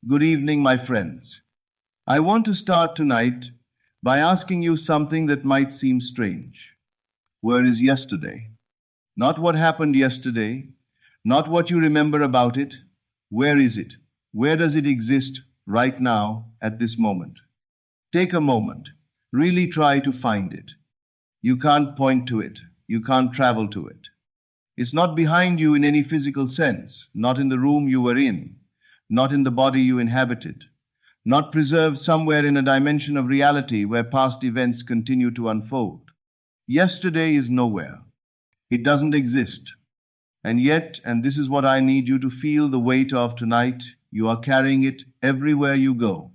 Good evening, my friends. I want to start tonight by asking you something that might seem strange. Where is yesterday? Not what happened yesterday, not what you remember about it. Where is it? Where does it exist right now at this moment? Take a moment. Really try to find it. You can't point to it. You can't travel to it. It's not behind you in any physical sense, not in the room you were in, not in the body you inhabited, not preserved somewhere in a dimension of reality where past events continue to unfold. Yesterday is nowhere. It doesn't exist. And yet, and this is what I need you to feel the weight of tonight, you are carrying it everywhere you go.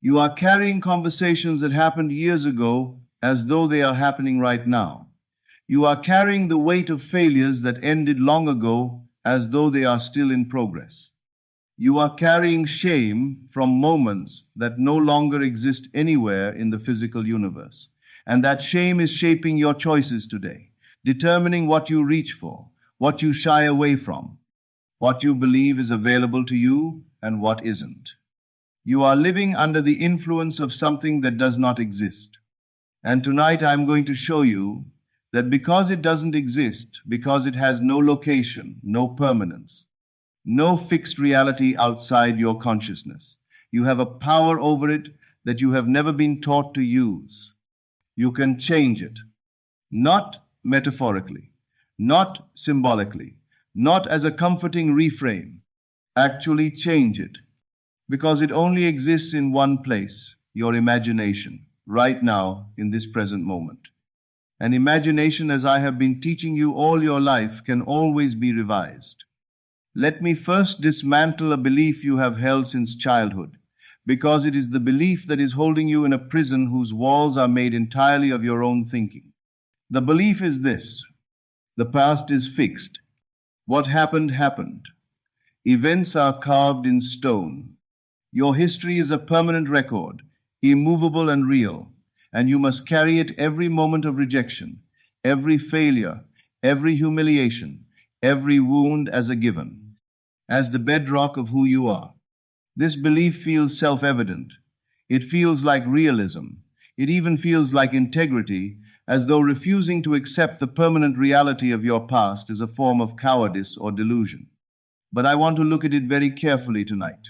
You are carrying conversations that happened years ago as though they are happening right now. You are carrying the weight of failures that ended long ago as though they are still in progress. You are carrying shame from moments that no longer exist anywhere in the physical universe. And that shame is shaping your choices today, determining what you reach for, what you shy away from, what you believe is available to you, and what isn't. You are living under the influence of something that does not exist. And tonight I'm going to show you that because it doesn't exist, because it has no location, no permanence, no fixed reality outside your consciousness, you have a power over it that you have never been taught to use. You can change it, not metaphorically, not symbolically, not as a comforting reframe. Actually change it, because it only exists in one place, your imagination, right now, in this present moment. And imagination, as I have been teaching you all your life, can always be revised. Let me first dismantle a belief you have held since childhood, because it is the belief that is holding you in a prison whose walls are made entirely of your own thinking. The belief is this: the past is fixed. What happened, happened. Events are carved in stone. Your history is a permanent record, immovable and real, and you must carry it every moment of rejection, every failure, every humiliation, every wound as a given, as the bedrock of who you are. This belief feels self-evident. It feels like realism. It even feels like integrity, as though refusing to accept the permanent reality of your past is a form of cowardice or delusion. But I want to look at it very carefully tonight,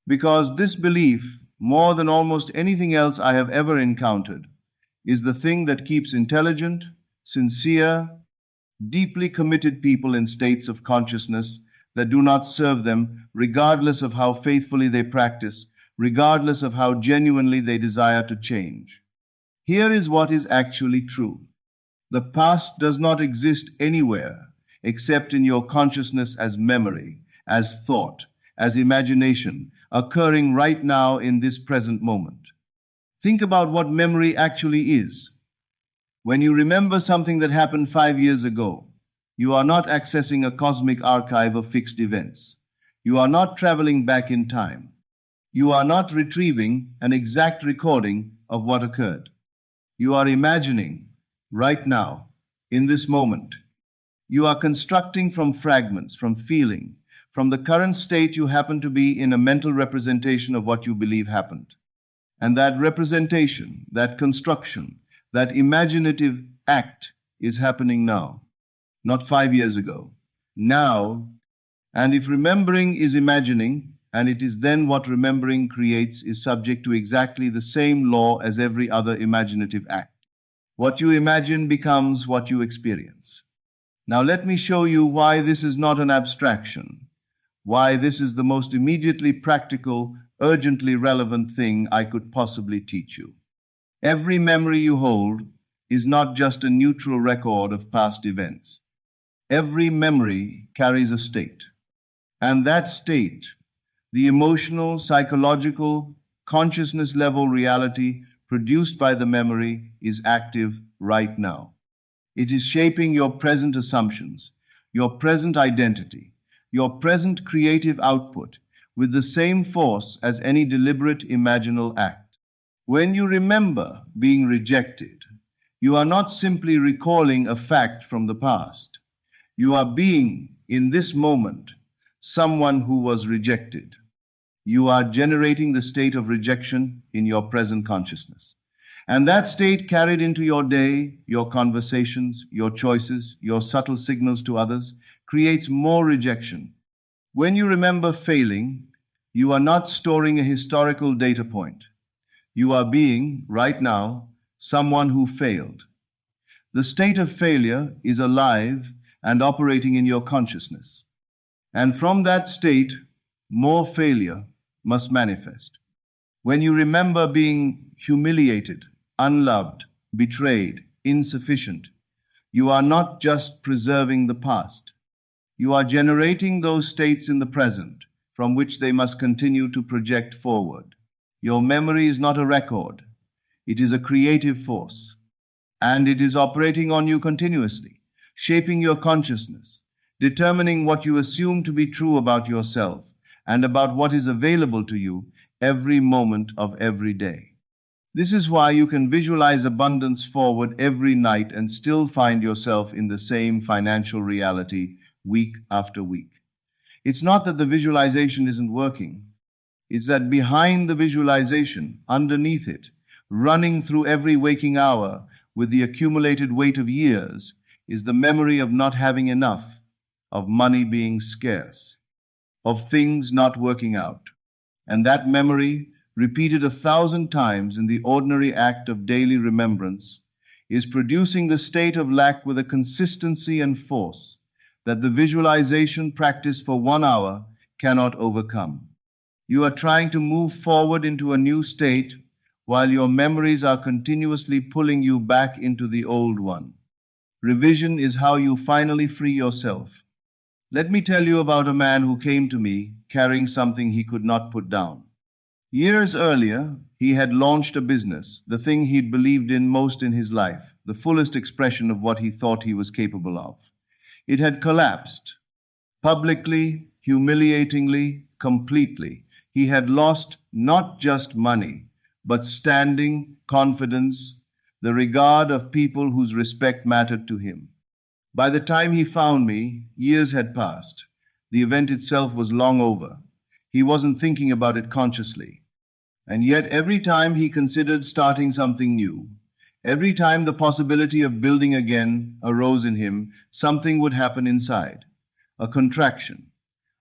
because this belief, more than almost anything else I have ever encountered, is the thing that keeps intelligent, sincere, deeply committed people in states of consciousness that do not serve them, regardless of how faithfully they practice, regardless of how genuinely they desire to change. Here is what is actually true. The past does not exist anywhere except in your consciousness as memory, as thought, as imagination, occurring right now in this present moment. Think about what memory actually is. When you remember something that happened 5 years ago, you are not accessing a cosmic archive of fixed events. You are not traveling back in time. You are not retrieving an exact recording of what occurred. You are imagining right now, in this moment. You are constructing from fragments, from feeling, from the current state you happen to be in, a mental representation of what you believe happened. And that representation, that construction, that imaginative act is happening now, not 5 years ago. Now, and if remembering is imagining, and it is then what remembering creates, is subject to exactly the same law as every other imaginative act. What you imagine becomes what you experience. Now let me show you why this is not an abstraction, why this is the most immediately practical, urgently relevant thing I could possibly teach you. Every memory you hold is not just a neutral record of past events. Every memory carries a state. And that state, the emotional, psychological, consciousness level reality produced by the memory, is active right now. It is shaping your present assumptions, your present identity, your present creative output with the same force as any deliberate imaginal act. When you remember being rejected, you are not simply recalling a fact from the past. You are being, in this moment, someone who was rejected. You are generating the state of rejection in your present consciousness. And that state carried into your day, your conversations, your choices, your subtle signals to others, creates more rejection. When you remember failing, you are not storing a historical data point. You are being, right now, someone who failed. The state of failure is alive and operating in your consciousness. And from that state, more failure must manifest. When you remember being humiliated, unloved, betrayed, insufficient, you are not just preserving the past. You are generating those states in the present from which they must continue to project forward. Your memory is not a record. It is a creative force. And it is operating on you continuously, shaping your consciousness, determining what you assume to be true about yourself and about what is available to you every moment of every day. This is why you can visualize abundance forward every night and still find yourself in the same financial reality week after week. It's not that the visualization isn't working. It's that behind the visualization, underneath it, running through every waking hour with the accumulated weight of years, is the memory of not having enough, of money being scarce, of things not working out. And that memory, repeated 1,000 times in the ordinary act of daily remembrance, is producing the state of lack with a consistency and force that the visualization practice for 1 hour cannot overcome. You are trying to move forward into a new state while your memories are continuously pulling you back into the old one. Revision is how you finally free yourself. Let me tell you about a man who came to me carrying something he could not put down. Years earlier, he had launched a business, the thing he'd believed in most in his life, the fullest expression of what he thought he was capable of. It had collapsed. Publicly, humiliatingly, completely. He had lost not just money, but standing, confidence, the regard of people whose respect mattered to him. By the time he found me, years had passed. The event itself was long over. He wasn't thinking about it consciously. And yet every time he considered starting something new, every time the possibility of building again arose in him, something would happen inside. A contraction,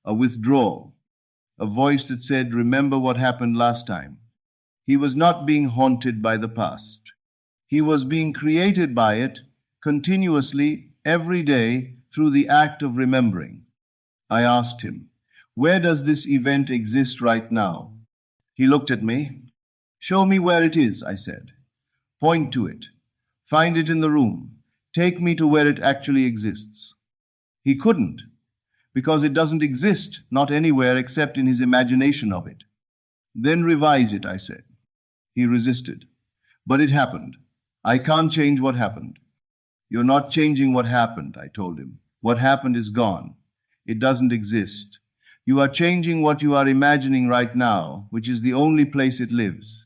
a withdrawal, a voice that said, "Remember what happened last time." He was not being haunted by the past. He was being created by it continuously, every day, through the act of remembering. I asked him, "Where does this event exist right now?" He looked at me. "Show me where it is," I said. "Point to it. Find it in the room. Take me to where it actually exists." He couldn't, because it doesn't exist, not anywhere except in his imagination of it. "Then revise it," I said. He resisted. "But it happened. I can't change what happened." "You're not changing what happened," I told him. "What happened is gone. It doesn't exist. You are changing what you are imagining right now, which is the only place it lives."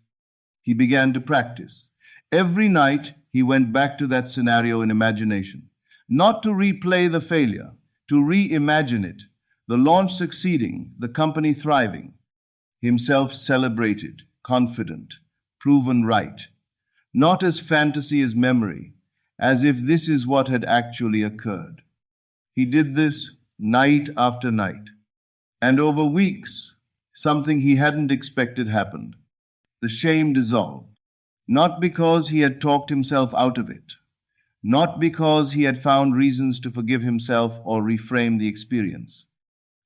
He began to practice. Every night he went back to that scenario in imagination, not to replay the failure, to reimagine it, the launch succeeding, the company thriving, himself celebrated, confident, proven right, not as fantasy, as memory, as if this is what had actually occurred. He did this night after night. And over weeks, something he hadn't expected happened. The shame dissolved, not because he had talked himself out of it, not because he had found reasons to forgive himself or reframe the experience,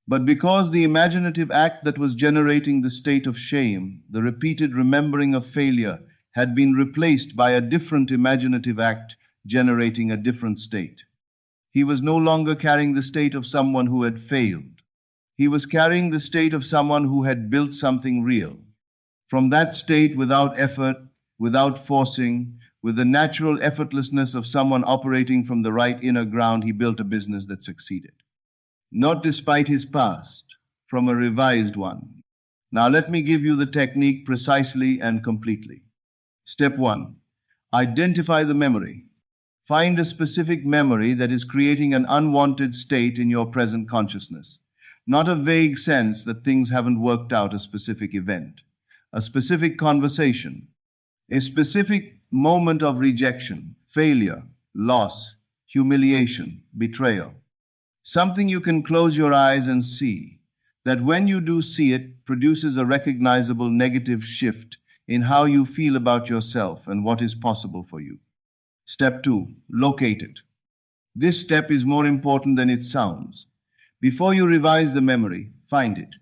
but because the imaginative act that was generating the state of shame, the repeated remembering of failure, had been replaced by a different imaginative act generating a different state. He was no longer carrying the state of someone who had failed. He was carrying the state of someone who had built something real. From that state, without effort, without forcing, with the natural effortlessness of someone operating from the right inner ground, he built a business that succeeded. Not despite his past, from a revised one. Now let me give you the technique precisely and completely. Step 1. Identify the memory. Find a specific memory that is creating an unwanted state in your present consciousness. not a vague sense that things haven't worked out, a specific event, a specific conversation, a specific moment of rejection, failure, loss, humiliation, betrayal. Something you can close your eyes and see, that when you do see it, produces a recognizable negative shift in how you feel about yourself and what is possible for you. Step 2. Locate it. This step is more important than it sounds. Before you revise the memory, find it.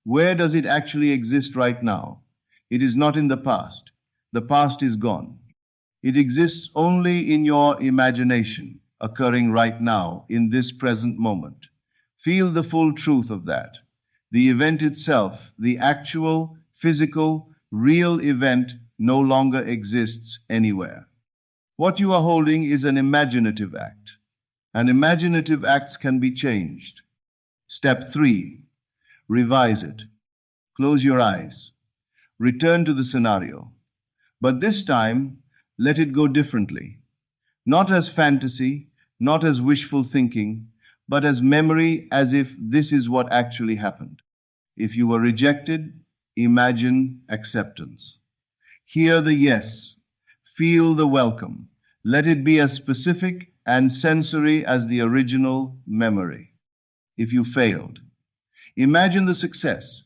Where does it actually exist right now? It is not in the past. The past is gone. It exists only in your imagination, occurring right now, in this present moment. Feel the full truth of that. The event itself, the actual, physical, real event, no longer exists anywhere. What you are holding is an imaginative act. And imaginative acts can be changed. Step 3. Revise it. Close your eyes. Return to the scenario. But this time, let it go differently. Not as fantasy, not as wishful thinking, but as memory, as if this is what actually happened. If you were rejected, imagine acceptance. Hear the yes. Feel the welcome. Let it be as specific and sensory as the original memory. If you failed, imagine the success,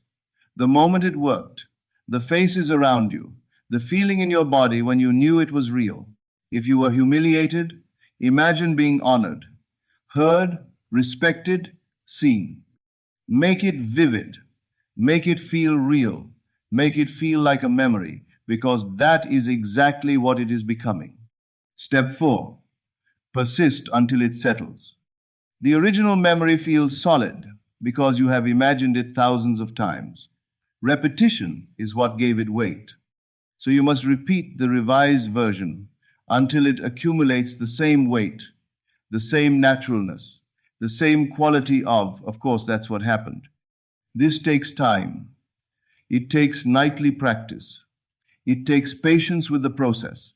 the moment it worked, the faces around you, the feeling in your body when you knew it was real. If you were humiliated, imagine being honored, heard, respected, seen. Make it vivid. Make it feel real. Make it feel like a memory, because that is exactly what it is becoming. Step 4. Persist until it settles. The original memory feels solid because you have imagined it thousands of times. Repetition is what gave it weight. So you must repeat the revised version until it accumulates the same weight, the same naturalness, the same quality of course, that's what happened. This takes time. It takes nightly practice. It takes patience with the process.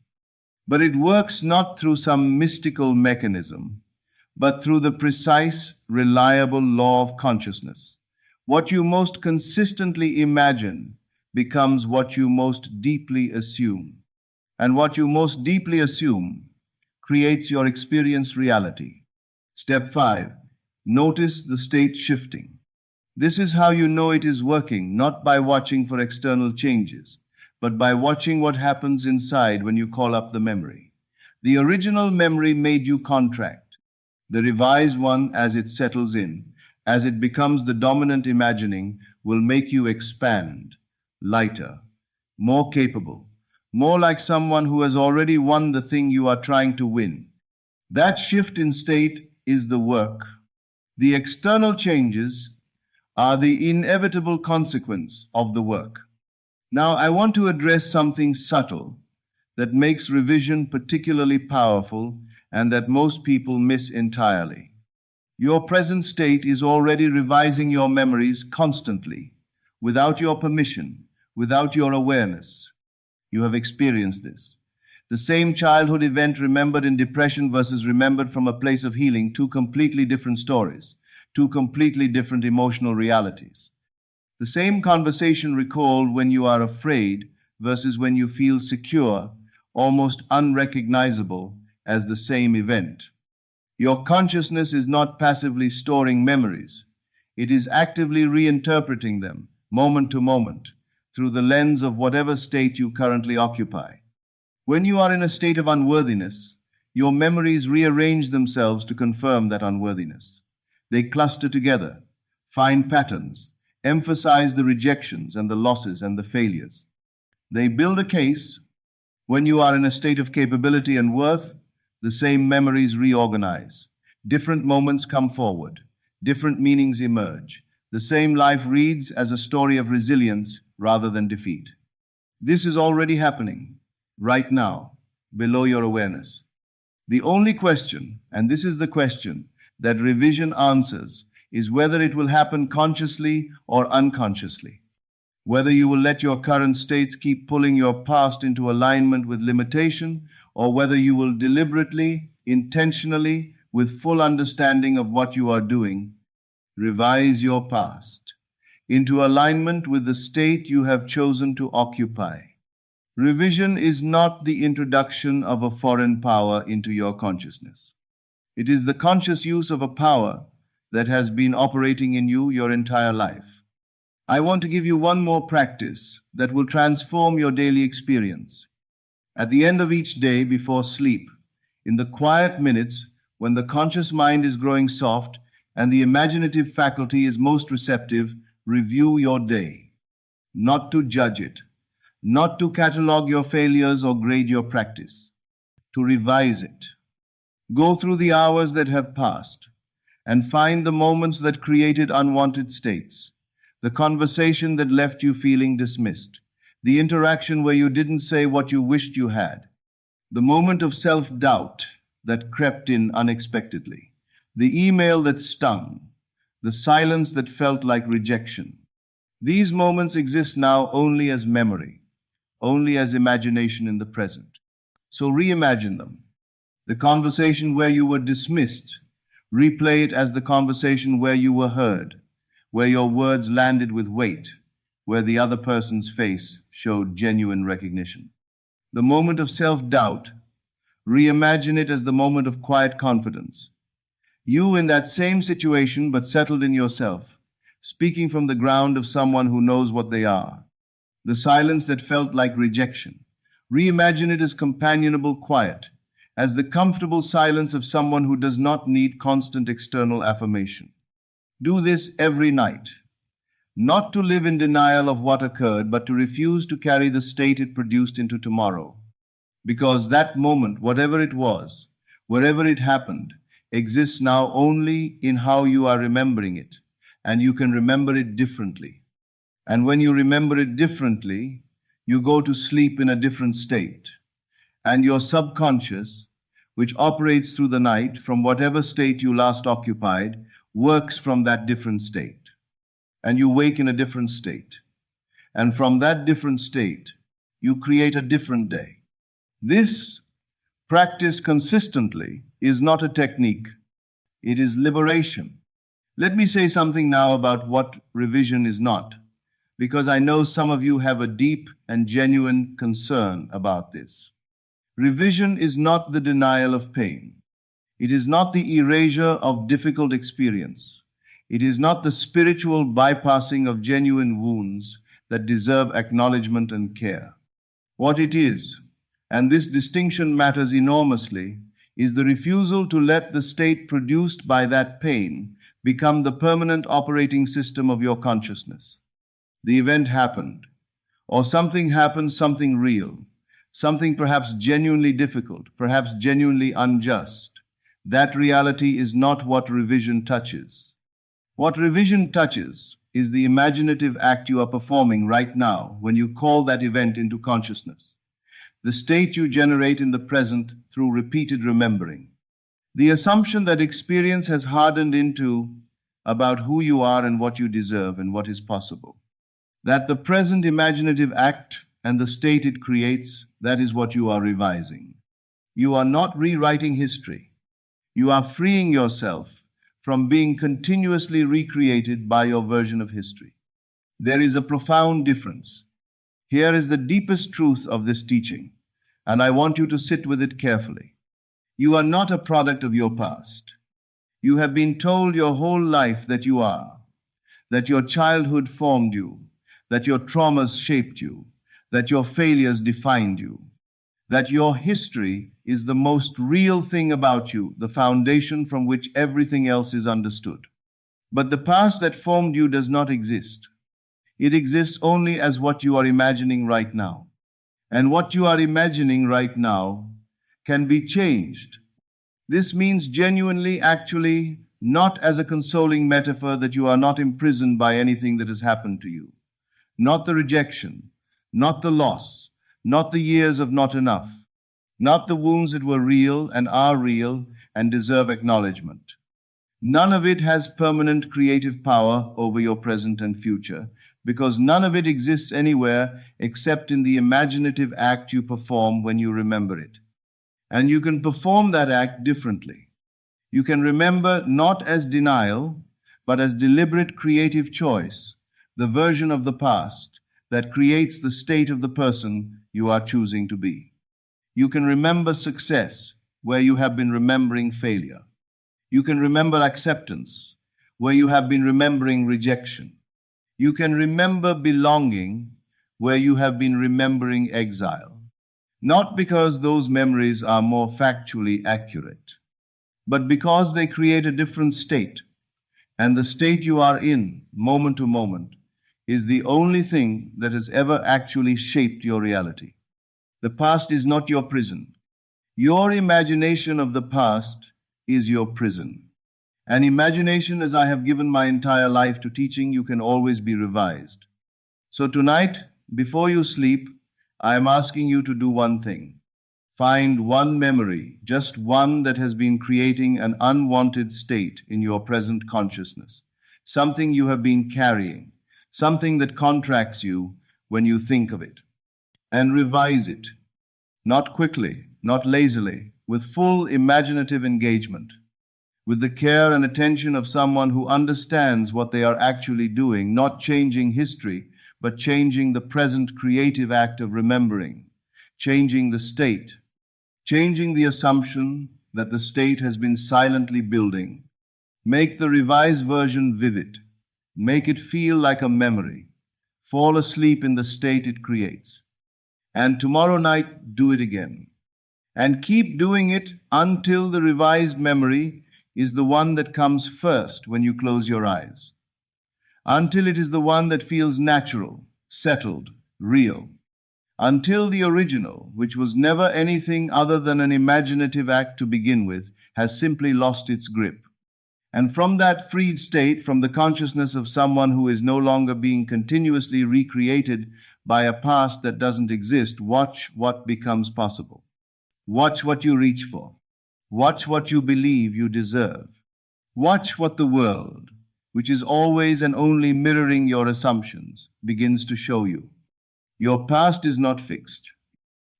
But it works not through some mystical mechanism, but through the precise, reliable law of consciousness. What you most consistently imagine becomes what you most deeply assume. And what you most deeply assume creates your experience reality. Step 5. Notice the state shifting. This is how you know it is working, not by watching for external changes, but by watching what happens inside when you call up the memory. The original memory made you contract. The revised one, as it settles in, as it becomes the dominant imagining, will make you expand, lighter, more capable, more like someone who has already won the thing you are trying to win. That shift in state is the work. The external changes are the inevitable consequence of the work. Now, I want to address something subtle that makes revision particularly powerful and that most people miss entirely. Your present state is already revising your memories constantly, without your permission, without your awareness. You have experienced this. The same childhood event remembered in depression versus remembered from a place of healing, two completely different stories, two completely different emotional realities. The same conversation recalled when you are afraid versus when you feel secure, almost unrecognizable as the same event. Your consciousness is not passively storing memories. It is actively reinterpreting them, moment to moment, through the lens of whatever state you currently occupy. When you are in a state of unworthiness, your memories rearrange themselves to confirm that unworthiness. They cluster together, find patterns, emphasize the rejections and the losses and the failures. They build a case. When you are in a state of capability and worth, the same memories reorganize. Different moments come forward. Different meanings emerge. The same life reads as a story of resilience rather than defeat. This is already happening, right now, below your awareness. The only question, and this is the question that revision answers, is whether it will happen consciously or unconsciously. Whether you will let your current states keep pulling your past into alignment with limitation, or whether you will deliberately, intentionally, with full understanding of what you are doing, revise your past into alignment with the state you have chosen to occupy. Revision is not the introduction of a foreign power into your consciousness. It is the conscious use of a power that has been operating in you your entire life. I want to give you one more practice that will transform your daily experience. At the end of each day before sleep, in the quiet minutes when the conscious mind is growing soft and the imaginative faculty is most receptive, review your day, not to judge it, not to catalogue your failures or grade your practice, to revise it. Go through the hours that have passed and find the moments that created unwanted states, the conversation that left you feeling dismissed, the interaction where you didn't say what you wished you had, the moment of self-doubt that crept in unexpectedly, the email that stung, the silence that felt like rejection. These moments exist now only as memory, only as imagination in the present. So reimagine them. The conversation where you were dismissed, replay it as the conversation where you were heard, where your words landed with weight, where the other person's face showed genuine recognition. The moment of self-doubt, reimagine it as the moment of quiet confidence. You in that same situation but settled in yourself, speaking from the ground of someone who knows what they are. The silence that felt like rejection, reimagine it as companionable quiet, as the comfortable silence of someone who does not need constant external affirmation. Do this every night, not to live in denial of what occurred, but to refuse to carry the state it produced into tomorrow. Because that moment, whatever it was, wherever it happened, exists now only in how you are remembering it, and you can remember it differently. And when you remember it differently, you go to sleep in a different state. And your subconscious, which operates through the night from whatever state you last occupied, works from that different state. And you wake in a different state. And from that different state, you create a different day. This, practiced consistently, is not a technique. It is liberation. Let me say something now about what revision is not, because I know some of you have a deep and genuine concern about this. Revision is not the denial of pain. It is not the erasure of difficult experience. It is not the spiritual bypassing of genuine wounds that deserve acknowledgement and care. What it is, and this distinction matters enormously, is the refusal to let the state produced by that pain become the permanent operating system of your consciousness. The event happened, or something happened, something real, something perhaps genuinely difficult, perhaps genuinely unjust. That reality is not what revision touches. What revision touches is the imaginative act you are performing right now when you call that event into consciousness, the state you generate in the present through repeated remembering, the assumption that experience has hardened into about who you are and what you deserve and what is possible. That the present imaginative act and the state it creates, that is what you are revising. You are not rewriting history. You are freeing yourself from being continuously recreated by your version of history. There is a profound difference. Here is the deepest truth of this teaching, and I want you to sit with it carefully. You are not a product of your past. You have been told your whole life that you are, that your childhood formed you, that your traumas shaped you, that your failures defined you, that your history is the most real thing about you, the foundation from which everything else is understood. But the past that formed you does not exist. It exists only as what you are imagining right now. And what you are imagining right now can be changed. This means genuinely, actually, not as a consoling metaphor that you are not imprisoned by anything that has happened to you. Not the rejection, not the loss, not the years of not enough, not the wounds that were real and are real and deserve acknowledgement. None of it has permanent creative power over your present and future, because none of it exists anywhere except in the imaginative act you perform when you remember it. And you can perform that act differently. You can remember not as denial, but as deliberate creative choice, the version of the past that creates the state of the person you are choosing to be. You can remember success where you have been remembering failure. You can remember acceptance where you have been remembering rejection. You can remember belonging where you have been remembering exile. Not because those memories are more factually accurate, but because they create a different state, and the state you are in, moment to moment, is the only thing that has ever actually shaped your reality. The past is not your prison. Your imagination of the past is your prison. An imagination, as I have given my entire life to teaching, you can always be revised. So tonight, before you sleep, I am asking you to do one thing. Find one memory, just one that has been creating an unwanted state in your present consciousness. Something you have been carrying, something that contracts you when you think of it. And revise it, not quickly, not lazily, with full imaginative engagement, with the care and attention of someone who understands what they are actually doing, not changing history, but changing the present creative act of remembering, changing the state, changing the assumption that the state has been silently building. Make the revised version vivid. Make it feel like a memory. Fall asleep in the state it creates. And tomorrow night, do it again. And keep doing it until the revised memory is the one that comes first when you close your eyes. Until it is the one that feels natural, settled, real. Until the original, which was never anything other than an imaginative act to begin with, has simply lost its grip. And from that freed state, from the consciousness of someone who is no longer being continuously recreated by a past that doesn't exist, watch what becomes possible. Watch what you reach for. Watch what you believe you deserve. Watch what the world, which is always and only mirroring your assumptions, begins to show you. Your past is not fixed.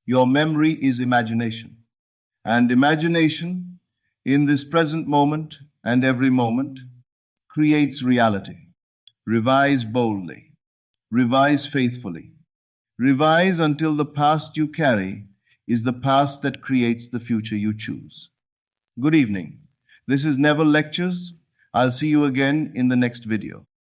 Your memory is imagination. And imagination, in this present moment and every moment, creates reality. Revise boldly. Revise faithfully. Revise until the past you carry is the past that creates the future you choose. Good evening. This is NEVILLE Lectures. I'll see you again in the next video.